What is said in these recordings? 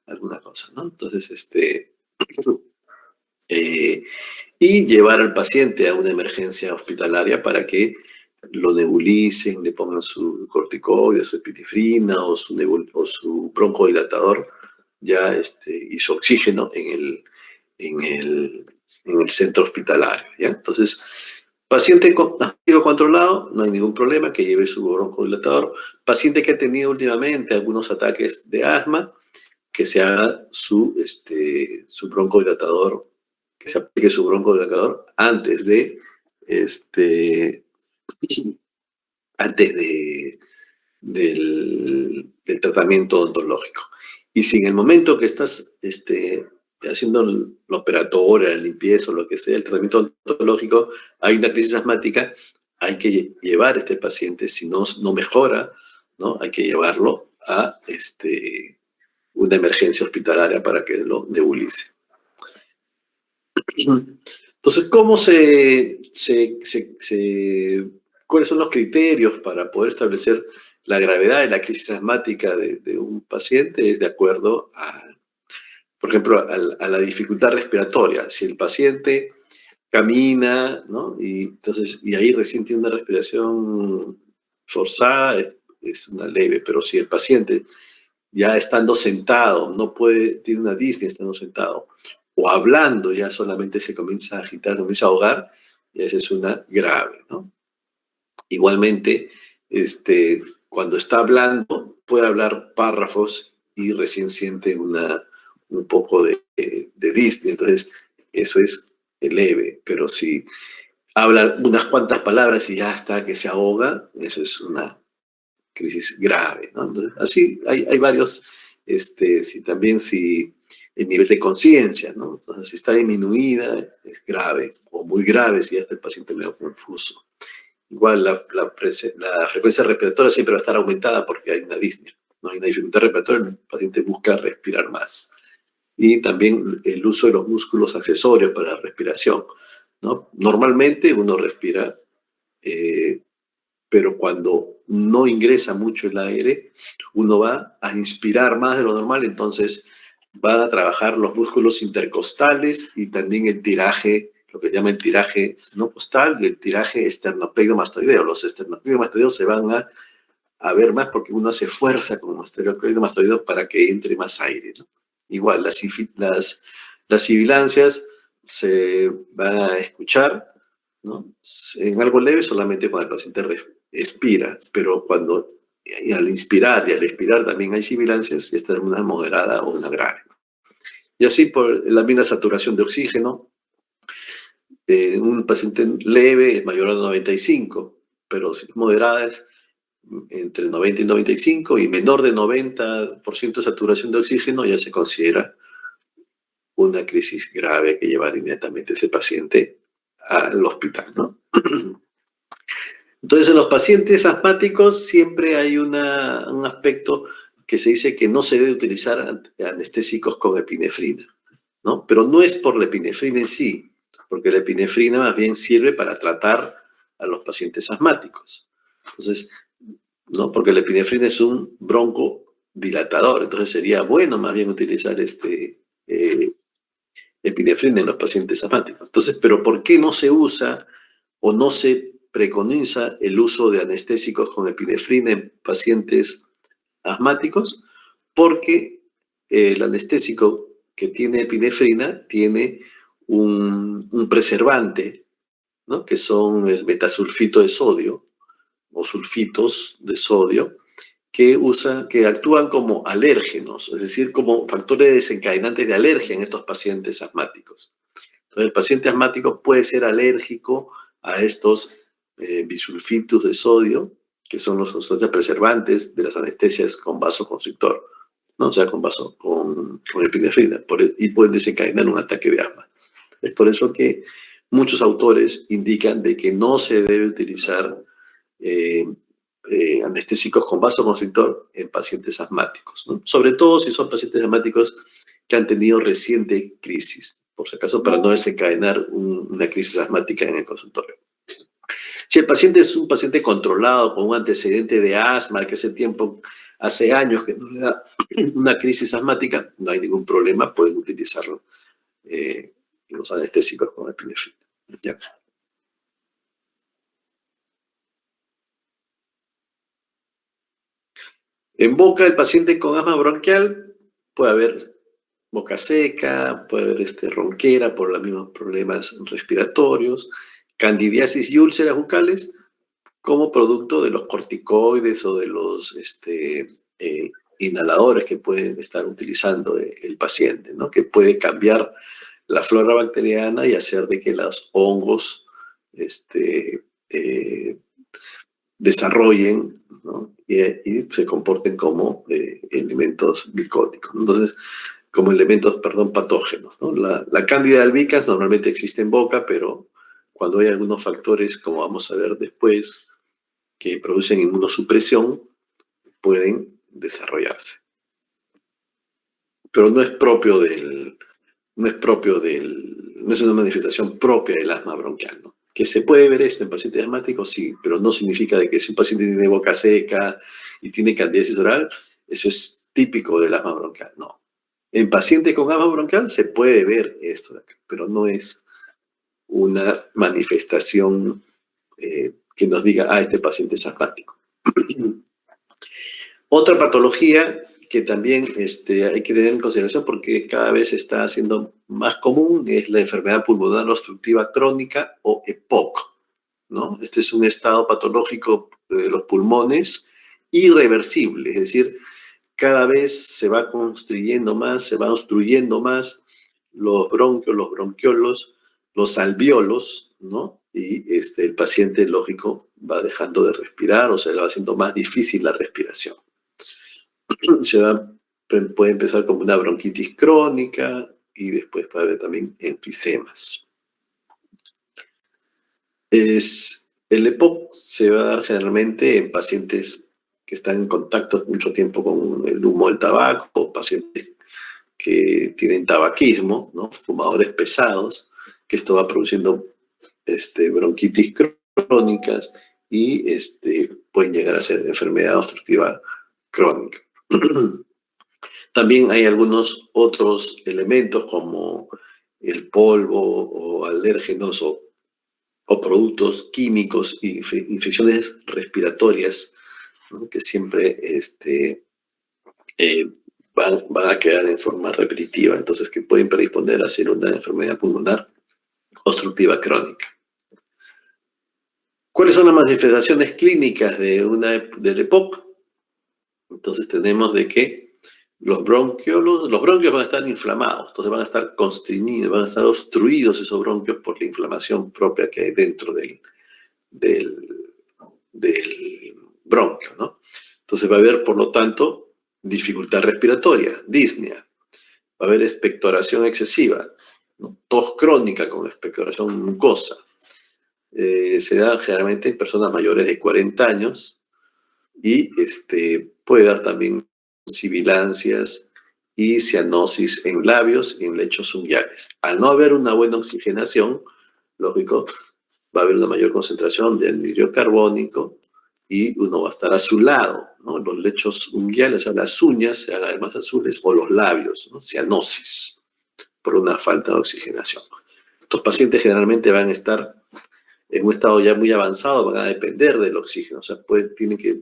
alguna cosa, ¿no? Entonces, eh, y llevar al paciente a una emergencia hospitalaria para que lo nebulicen, le pongan su corticoide, su epinefrina o su broncodilatador ya, y su oxígeno en el, en el centro hospitalario, ¿ya? Entonces, paciente asmático controlado, no hay ningún problema, que lleve su broncodilatador. Paciente que ha tenido últimamente algunos ataques de asma, que se haga su broncodilatador, que se aplique su broncodilatador este, antes del tratamiento odontológico. Y si en el momento que estás haciendo la operatoria, la limpieza o lo que sea, el tratamiento odontológico, hay una crisis asmática, hay que llevar a este paciente, si no mejora, ¿no? Hay que llevarlo a una emergencia hospitalaria para que lo nebulice. Entonces, ¿cuáles son los criterios para poder establecer la gravedad de la crisis asmática de un paciente? Es de acuerdo por ejemplo, a la dificultad respiratoria. Si el paciente camina, ¿no? Y ahí recién tiene una respiración forzada, es una leve, pero si el paciente ya estando sentado, tiene una disnea estando sentado, o hablando ya solamente se comienza a agitar, comienza a ahogar, y esa es una grave, ¿no? Igualmente, cuando está hablando, puede hablar párrafos y recién siente un poco de disnea, entonces eso es leve, pero si habla unas cuantas palabras y ya está que se ahoga, eso es una crisis grave, ¿no? Entonces, así hay varios, si el nivel de conciencia, ¿no? Entonces, si está disminuida, es grave, o muy grave si ya está el paciente medio confuso. Igual la frecuencia respiratoria siempre va a estar aumentada porque hay una disnea, ¿no? Hay una dificultad respiratoria, el paciente busca respirar más. Y también el uso de los músculos accesorios para la respiración, ¿no? Normalmente uno respira, pero cuando no ingresa mucho el aire, uno va a inspirar más de lo normal, entonces van a trabajar los músculos intercostales y también el tiraje, lo que llama el tiraje no costal y el tiraje esternocleidomastoideo. Los esternocleidomastoideos se van a ver más porque uno hace fuerza con el esternocleidomastoideo para que entre más aire, ¿no? Igual, las sibilancias se van a escuchar, ¿no? En algo leve solamente cuando el paciente expira, pero cuando al inspirar y al expirar también hay sibilancias, y esta es una moderada o una grave. Y así por la misma saturación de oxígeno, un paciente leve es mayor a 95, pero si es moderada es entre 90 y 95 y menor de 90% de saturación de oxígeno ya se considera una crisis grave que llevar inmediatamente ese paciente al hospital, ¿no? Entonces, en los pacientes asmáticos siempre hay un aspecto que se dice que no se debe utilizar anestésicos con epinefrina, ¿no? Pero no es por la epinefrina en sí, porque la epinefrina más bien sirve para tratar a los pacientes asmáticos. Entonces, ¿no? Porque la epinefrina es un broncodilatador, entonces sería bueno más bien utilizar epinefrina en los pacientes asmáticos. Entonces, ¿pero por qué no se usa o no se preconiza el uso de anestésicos con epinefrina en pacientes asmáticos? Porque el anestésico que tiene epinefrina tiene un preservante, ¿no? Que son el metasulfito de sodio o sulfitos de sodio, que actúan como alérgenos, es decir, como factores desencadenantes de alergia en estos pacientes asmáticos. Entonces, el paciente asmático puede ser alérgico a estos bisulfitos de sodio, que son los sustancias preservantes de las anestesias con vasoconstrictor, ¿no? O sea, con epinefrina, y pueden desencadenar un ataque de asma. Es por eso que muchos autores indican de que no se debe utilizar anestésicos con vasoconstrictor en pacientes asmáticos, ¿no? Sobre todo si son pacientes asmáticos que han tenido reciente crisis, por si acaso, para no desencadenar una crisis asmática en el consultorio. Si el paciente es un paciente controlado con un antecedente de asma, que hace tiempo hace años que no le da una crisis asmática, no hay ningún problema, pueden utilizarlo los anestésicos con epinefrina. ¿Ya? En boca, el paciente con asma bronquial puede haber boca seca, puede haber ronquera por los mismos problemas respiratorios, candidiasis y úlceras bucales como producto de los corticoides o de los inhaladores que pueden estar utilizando el paciente, ¿no? Que puede cambiar la flora bacteriana y hacer de que los hongos eh, desarrollen, ¿no? y se comporten como elementos micóticos. Entonces, como elementos, perdón, patógenos, ¿no? La cándida albicans normalmente existe en boca, pero cuando hay algunos factores, como vamos a ver después, que producen inmunosupresión, pueden desarrollarse. Pero no es propio no es una manifestación propia del asma bronquial, ¿no? Que se puede ver esto en pacientes asmáticos, sí, pero no significa de que si un paciente tiene boca seca y tiene candidiasis oral, eso es típico del asma bronquial, no. En pacientes con asma bronquial se puede ver esto de acá, pero no es una manifestación que nos diga, este paciente es asmático. Otra patología que también hay que tener en consideración porque cada vez está siendo más común es la enfermedad pulmonar obstructiva crónica o EPOC, ¿no? Este es un estado patológico de los pulmones irreversible, es decir, cada vez se va construyendo más, se va obstruyendo más los bronquios, los bronquiolos, los alveolos, ¿no? Y el paciente, lógico, va dejando de respirar o se le va haciendo más difícil la respiración. Puede empezar como una bronquitis crónica y después puede haber también enfisemas. El EPOC se va a dar generalmente en pacientes que están en contacto mucho tiempo con el humo del tabaco, o pacientes que tienen tabaquismo, ¿no? Fumadores pesados, que esto va produciendo bronquitis crónicas y pueden llegar a ser enfermedad obstructiva crónica. También hay algunos otros elementos como el polvo o alérgenos o productos químicos e infecciones respiratorias, ¿no? Que siempre van a quedar en forma repetitiva, entonces que pueden predisponer a ser una enfermedad pulmonar obstructiva crónica. ¿Cuáles son las manifestaciones clínicas del EPOC? Entonces tenemos de que los bronquios van a estar inflamados, entonces van a estar constriñidos, van a estar obstruidos esos bronquios por la inflamación propia que hay dentro del bronquio, ¿no? Entonces va a haber, por lo tanto, dificultad respiratoria, disnea, va a haber expectoración excesiva, ¿no? Tos crónica con expectoración mucosa. Se da generalmente en personas mayores de 40 años y puede dar también sibilancias y cianosis en labios y en lechos unguiales. Al no haber una buena oxigenación, lógico, va a haber una mayor concentración de anhídrido carbónico y uno va a estar azulado, ¿no? Los lechos unguiales, o sea, las uñas se hagan más azules, o los labios, ¿no? Cianosis, por una falta de oxigenación. Estos pacientes generalmente van a estar en un estado ya muy avanzado, van a depender del oxígeno, o sea,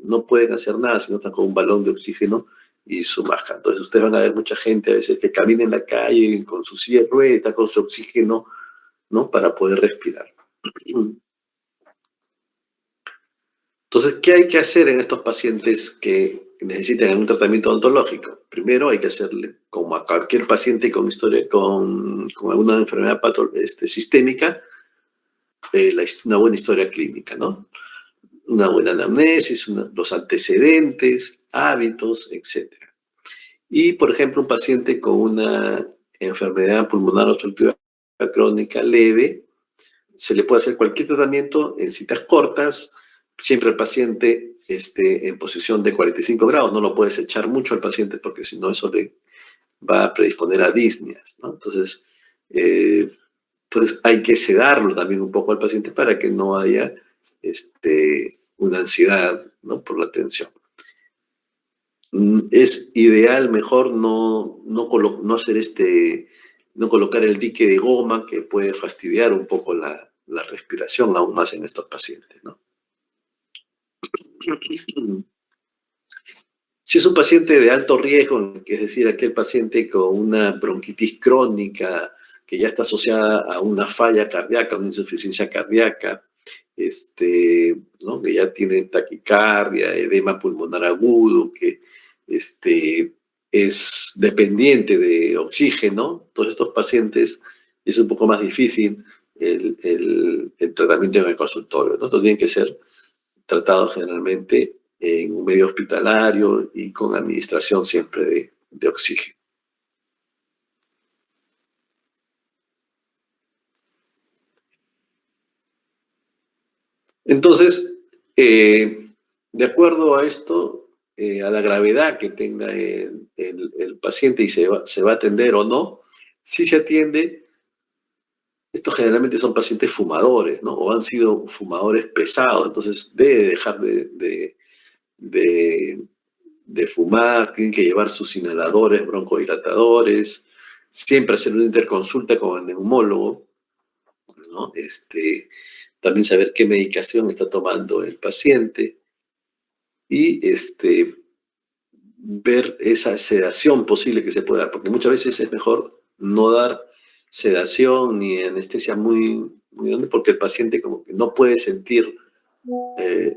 no pueden hacer nada si no están con un balón de oxígeno y su máscara. Entonces ustedes van a ver mucha gente a veces que camina en la calle con su silla de ruedas, está con su oxígeno, ¿no? Para poder respirar. Entonces, ¿qué hay que hacer en estos pacientes que necesitan un tratamiento odontológico? Primero hay que hacerle, como a cualquier paciente con alguna enfermedad sistémica, una buena historia clínica, ¿no? Una buena anamnesis, los antecedentes, hábitos, etc. Y, por ejemplo, un paciente con una enfermedad pulmonar obstructiva crónica leve, se le puede hacer cualquier tratamiento en citas cortas, siempre el paciente esté en posición de 45 grados, no lo puedes echar mucho al paciente porque si no eso le va a predisponer a disneas, ¿no? Entonces hay que sedarlo también un poco al paciente para que no haya una ansiedad, ¿no? Por la tensión. Es ideal, mejor no hacer no colocar el dique de goma que puede fastidiar un poco la respiración aún más en estos pacientes, ¿no? Si es un paciente de alto riesgo, que es decir, aquel paciente con una bronquitis crónica que ya está asociada a una falla cardíaca, una insuficiencia cardíaca, ¿no? Que ya tiene taquicardia, edema pulmonar agudo, que es dependiente de oxígeno, todos estos pacientes es un poco más difícil el tratamiento en el consultorio, ¿no? Entonces tienen que ser tratados generalmente en un medio hospitalario y con administración siempre de oxígeno. Entonces, de acuerdo a esto, a la gravedad que tenga el paciente y se va a atender o no, si se atiende, estos generalmente son pacientes fumadores, ¿no? O han sido fumadores pesados, entonces debe dejar de, de fumar, tienen que llevar sus inhaladores, broncodilatadores, siempre hacer una interconsulta con el neumólogo, ¿no? También saber qué medicación está tomando el paciente y ver esa sedación posible que se puede dar, porque muchas veces es mejor no dar sedación ni anestesia muy grande porque el paciente como que no puede sentir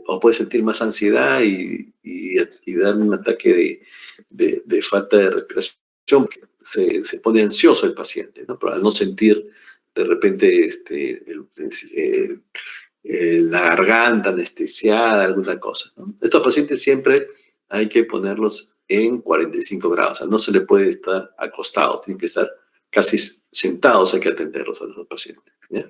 o puede sentir más ansiedad y dar un ataque de falta de respiración. Se pone ansioso el paciente, ¿no? Pero al no sentir de repente la garganta anestesiada, alguna cosa, ¿no? Estos pacientes siempre hay que ponerlos en 45 grados, o sea, no se le puede estar acostados, tienen que estar casi sentados, hay que atenderlos a los pacientes, ¿ya?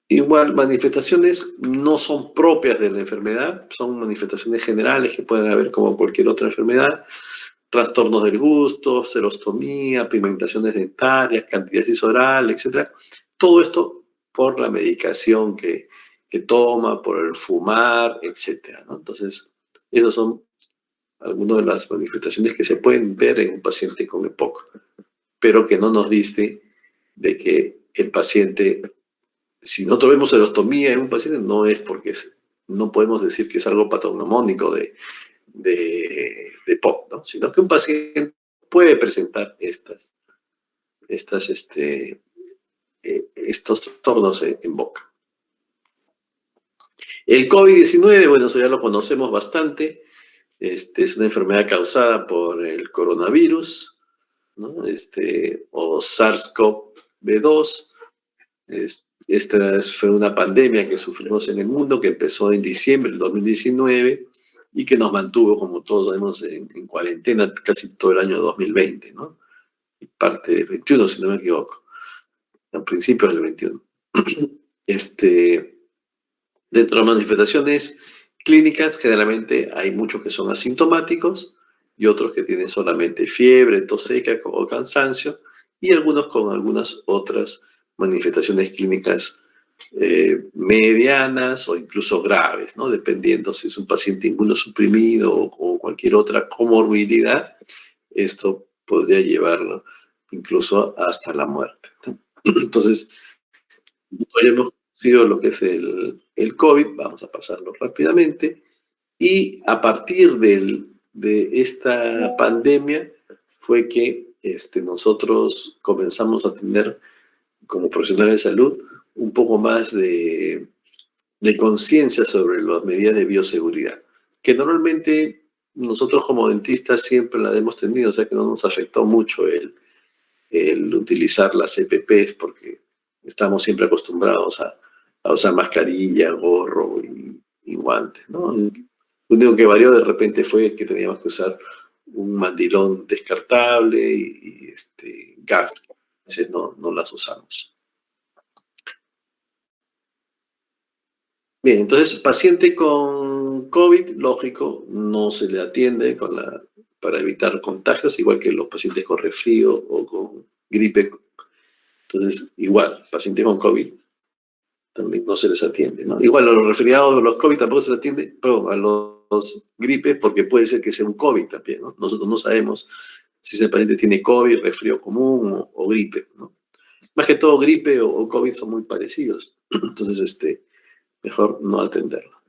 Igual, manifestaciones no son propias de la enfermedad, son manifestaciones generales que pueden haber como cualquier otra enfermedad, trastornos del gusto, serostomía, pigmentaciones dentarias, candidiasis oral, etcétera. Todo esto por la medicación que toma, por el fumar, etcétera, ¿no? Entonces, esas son algunas de las manifestaciones que se pueden ver en un paciente con EPOC, pero que no nos dice de que el paciente, si nosotros vemos serostomía en un paciente, no es porque no podemos decir que es algo patognomónico de POC, ¿no? Sino que un paciente puede presentar estos trastornos en boca. El COVID-19, bueno, eso ya lo conocemos bastante. Es una enfermedad causada por el coronavirus, ¿no? O SARS-CoV-2. Esta fue una pandemia que sufrimos en el mundo que empezó en diciembre del 2019 y que nos mantuvo, como todos sabemos, en cuarentena casi todo el año 2020, ¿no? Y parte del 21, si no me equivoco, a principios del 21. Dentro de las manifestaciones clínicas, generalmente hay muchos que son asintomáticos y otros que tienen solamente fiebre, tos seca o cansancio, y algunos con algunas otras manifestaciones clínicas medianas o incluso graves, ¿no? Dependiendo si es un paciente inmunosuprimido o cualquier otra comorbilidad, esto podría llevarlo incluso hasta la muerte, ¿no? Entonces, hoy hemos conocido lo que es el COVID, vamos a pasarlo rápidamente, y a partir de esta pandemia fue que nosotros comenzamos a tener, como profesionales de salud, un poco más de conciencia sobre las medidas de bioseguridad, que normalmente nosotros como dentistas siempre la hemos tenido, o sea que no nos afectó mucho el utilizar las EPPs porque estamos siempre acostumbrados a usar mascarilla, gorro y guantes, ¿no? Lo único que varió de repente fue que teníamos que usar un mandilón descartable y gafas. Entonces no las usamos. Bien, entonces paciente con COVID, lógico, no se le atiende para evitar contagios, igual que los pacientes con resfrío o con gripe. Entonces, igual, paciente con COVID también no se les atiende, ¿no? Igual a los resfriados, a los COVID tampoco se les atiende, pero a los gripes, porque puede ser que sea un COVID también, ¿no? Nosotros no sabemos si ese paciente tiene COVID, resfriado común o gripe, ¿no? Más que todo gripe o COVID son muy parecidos, entonces mejor no atenderlo.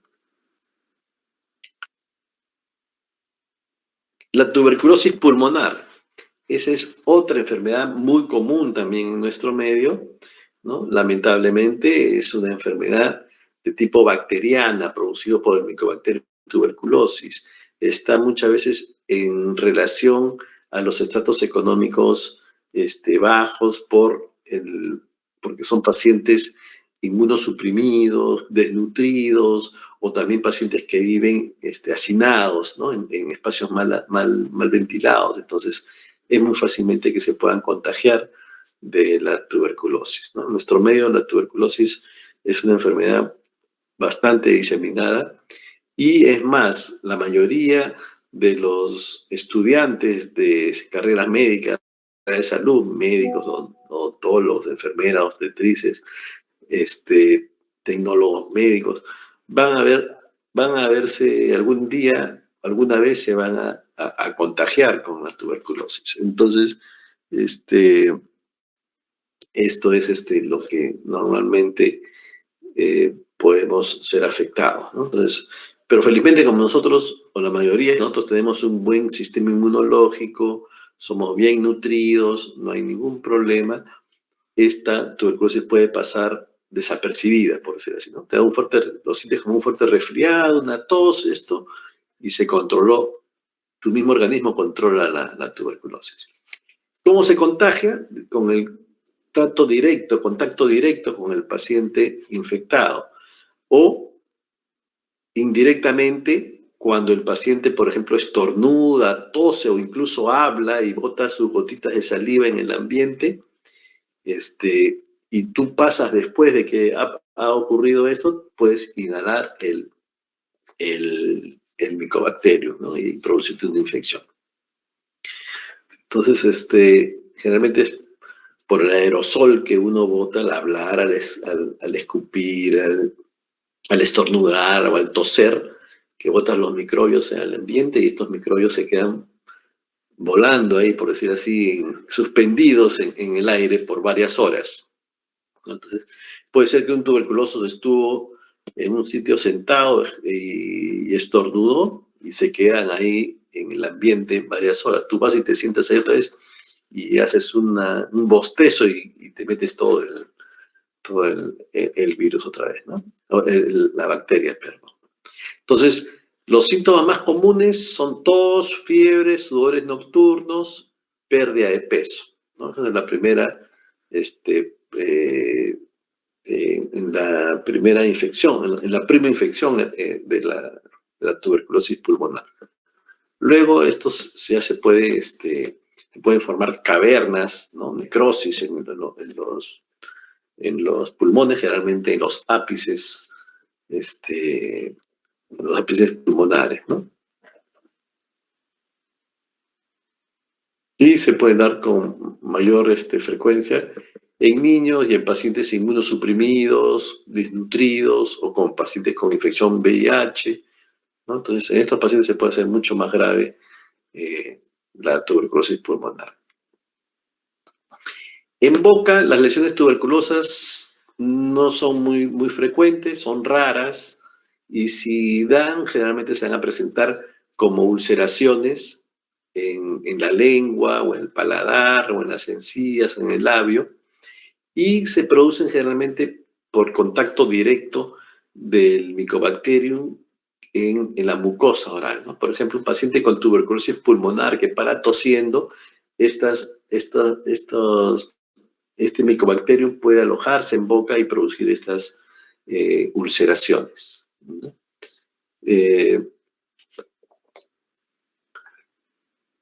La tuberculosis pulmonar, esa es otra enfermedad muy común también en nuestro medio, ¿no? Lamentablemente es una enfermedad de tipo bacteriana, producido por el Mycobacterium tuberculosis. Está muchas veces en relación a los estratos económicos bajos porque son pacientes inmunosuprimidos, desnutridos, o también pacientes que viven hacinados, ¿no? en espacios mal ventilados. Entonces, es muy fácilmente que se puedan contagiar de la tuberculosis, ¿no? En nuestro medio, la tuberculosis es una enfermedad bastante diseminada y es más, la mayoría de los estudiantes de carreras médicas, de salud, médicos, odontólogos, enfermeras, obstetrices, tecnólogos médicos, van a verse algún día, alguna vez se van a contagiar con la tuberculosis. Entonces, esto es lo que normalmente podemos ser afectados, ¿no? Entonces, pero felizmente como nosotros, o la mayoría de nosotros, tenemos un buen sistema inmunológico, somos bien nutridos, no hay ningún problema, esta tuberculosis puede pasar desapercibida, por decirlo así, ¿no? Te da lo sientes como un fuerte resfriado, una tos, y se controló, tu mismo organismo controla la tuberculosis. ¿Cómo se contagia? Con el contacto directo con el paciente infectado, o indirectamente cuando el paciente, por ejemplo, estornuda, tose o incluso habla y bota sus gotitas de saliva en el ambiente, y tú pasas después de que ha ocurrido esto, puedes inhalar el micobacterio, ¿no? Y producirte una infección. Entonces, generalmente es por el aerosol que uno bota al hablar, al escupir, al estornudar o al toser, que botan los microbios en el ambiente y estos microbios se quedan volando ahí, por decir así, suspendidos en el aire por varias horas. Entonces, puede ser que un tuberculoso estuvo en un sitio sentado y estornudó y se quedan ahí en el ambiente varias horas. Tú vas y te sientas ahí otra vez y haces un bostezo y te metes todo el virus otra vez, ¿no? La bacteria, perdón. Entonces, los síntomas más comunes son tos, fiebre, sudores nocturnos, pérdida de peso, ¿no? Esa es la primera, en la primera infección, en la prima infección de la tuberculosis pulmonar. Luego, ya se pueden formar cavernas, ¿no? Necrosis en los pulmones, generalmente en los ápices, los ápices pulmonares, ¿no? Y se puede dar con mayor frecuencia en niños y en pacientes inmunosuprimidos, desnutridos o con pacientes con infección VIH, ¿no? Entonces, en estos pacientes se puede hacer mucho más grave la tuberculosis pulmonar. En boca, las lesiones tuberculosas no son muy frecuentes, son raras, y si dan, generalmente se van a presentar como ulceraciones en la lengua, o en el paladar, o en las encías, en el labio, y se producen generalmente por contacto directo del Mycobacterium en la mucosa oral, ¿no? Por ejemplo, un paciente con tuberculosis pulmonar que para tosiendo, este Mycobacterium puede alojarse en boca y producir estas ulceraciones, ¿no?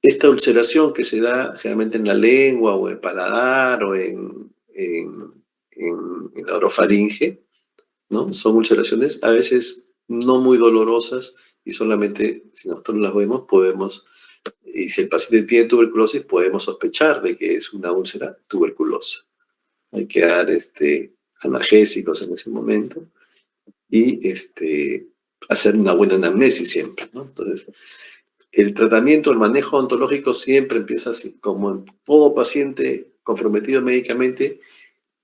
Esta ulceración que se da generalmente en la lengua o en el paladar o en la orofaringe, ¿no? Son ulceraciones a veces no muy dolorosas y solamente si nosotros las vemos y si el paciente tiene tuberculosis, podemos sospechar de que es una úlcera tuberculosa. Hay que dar analgésicos en ese momento, y hacer una buena anamnesis siempre, ¿no? Entonces, el tratamiento, el manejo ontológico siempre empieza así, como en todo paciente comprometido médicamente,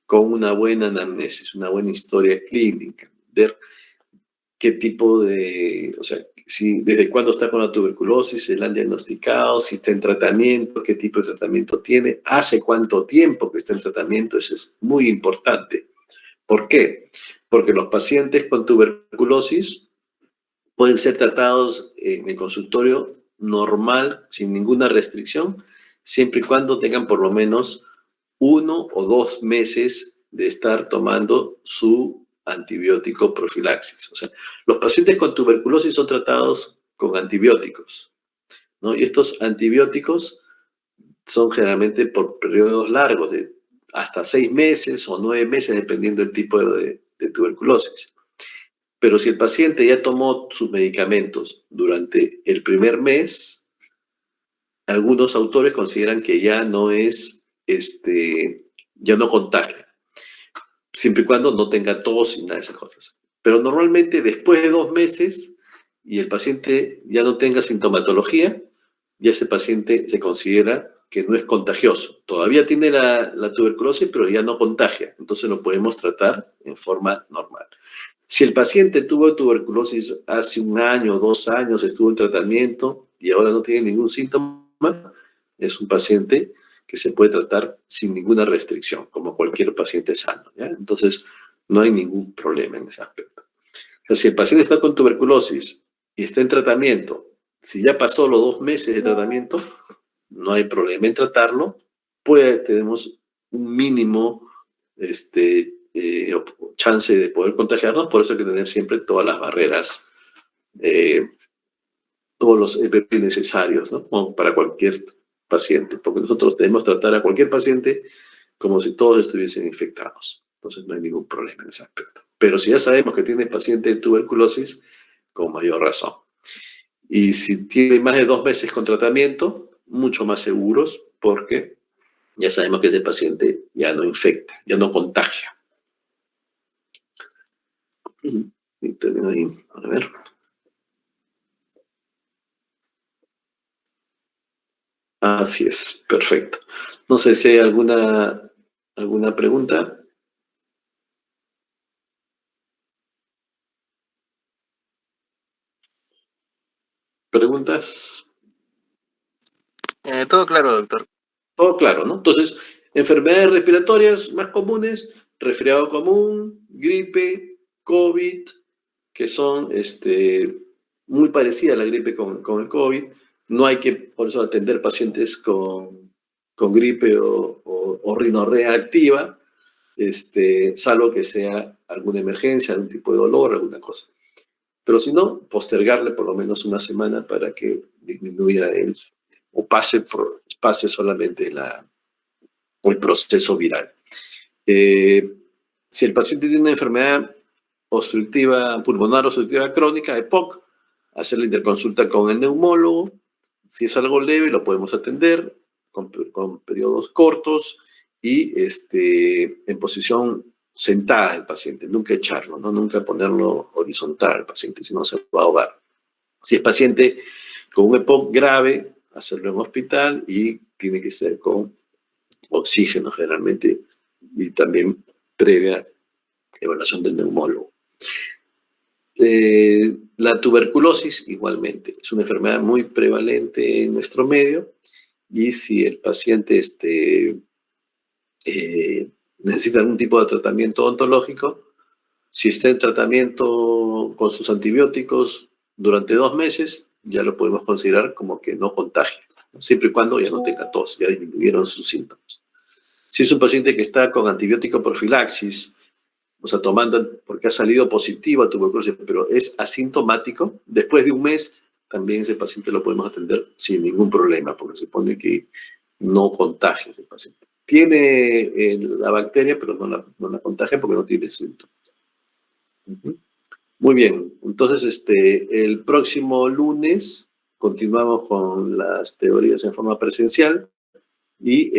con una buena anamnesis, una buena historia clínica, ver qué tipo de, o sea, si, desde cuándo está con la tuberculosis, se la han diagnosticado, si está en tratamiento, qué tipo de tratamiento tiene, hace cuánto tiempo que está en tratamiento, eso es muy importante. ¿Por qué? Porque los pacientes con tuberculosis pueden ser tratados en el consultorio normal, sin ninguna restricción, siempre y cuando tengan por lo menos 1 o 2 meses de estar tomando su antibiótico profilaxis. O sea, los pacientes con tuberculosis son tratados con antibióticos, ¿no? Y estos antibióticos son generalmente por periodos largos, de hasta 6 meses o 9 meses, dependiendo del tipo de tuberculosis. Pero si el paciente ya tomó sus medicamentos durante el primer mes, algunos autores consideran que ya no es, ya no contagia, siempre y cuando no tenga tos y nada de esas cosas. Pero normalmente después de 2 meses y el paciente ya no tenga sintomatología, ya ese paciente se considera que no es contagioso. Todavía tiene la tuberculosis, pero ya no contagia. Entonces lo podemos tratar en forma normal. Si el paciente tuvo tuberculosis hace 1 año, 2 años, estuvo en tratamiento y ahora no tiene ningún síntoma, es un paciente que se puede tratar sin ninguna restricción, como cualquier paciente sano, ¿ya? Entonces, no hay ningún problema en ese aspecto. O sea, si el paciente está con tuberculosis y está en tratamiento, si ya pasó los 2 meses de tratamiento, no hay problema en tratarlo, tenemos un mínimo chance de poder contagiarnos, por eso hay que tener siempre todas las barreras, eh, todos los EPP necesarios, ¿no? Para cualquier paciente, porque nosotros debemos tratar a cualquier paciente como si todos estuviesen infectados. Entonces no hay ningún problema en ese aspecto. Pero si ya sabemos que tiene paciente de tuberculosis, con mayor razón. Y si tiene más de 2 meses con tratamiento, mucho más seguros, porque ya sabemos que ese paciente ya no infecta, ya no contagia. Y termino ahí. A ver. Así es, perfecto. No sé si hay alguna pregunta. ¿Preguntas? Todo claro, doctor. Todo claro, ¿no? Entonces, enfermedades respiratorias más comunes, resfriado común, gripe, COVID, que son muy parecidas a la gripe con el COVID. No hay que, por eso, atender pacientes con gripe o rinorrea activa, salvo que sea alguna emergencia, algún tipo de dolor, alguna cosa. Pero si no, postergarle por lo menos una semana para que disminuya o pase solamente el proceso viral. Si el paciente tiene una enfermedad obstructiva, pulmonar obstructiva crónica, EPOC, hacer la interconsulta con el neumólogo. Si es algo leve, lo podemos atender con periodos cortos y en posición sentada el paciente, nunca echarlo, ¿no? Nunca ponerlo horizontal al paciente, si no se va a ahogar. Si es paciente con un EPOC grave, hacerlo en hospital y tiene que ser con oxígeno generalmente y también previa evaluación del neumólogo. La tuberculosis igualmente es una enfermedad muy prevalente en nuestro medio y si el paciente necesita algún tipo de tratamiento odontológico, si está en tratamiento con sus antibióticos durante 2 meses, ya lo podemos considerar como que no contagia, ¿no? Siempre y cuando ya no tenga tos, ya disminuyeron sus síntomas. Si es un paciente que está con antibiótico profilaxis, o sea, tomando porque ha salido positivo a tuberculosis, pero es asintomático, después de un mes también ese paciente lo podemos atender sin ningún problema, porque se supone que no contagia ese paciente. Tiene la bacteria, pero no la contagia porque no tiene síntomas. Muy bien, entonces el próximo lunes continuamos con las teorías en forma presencial y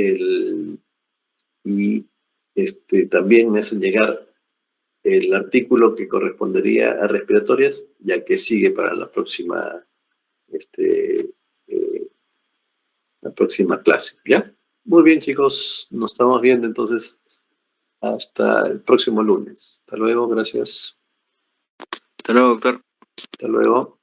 también me hacen llegar el artículo que correspondería a respiratorias, ya que sigue para la próxima la próxima clase, ¿ya? Muy bien, chicos, nos estamos viendo entonces hasta el próximo lunes. Hasta luego, gracias. Hasta luego, doctor. Hasta luego.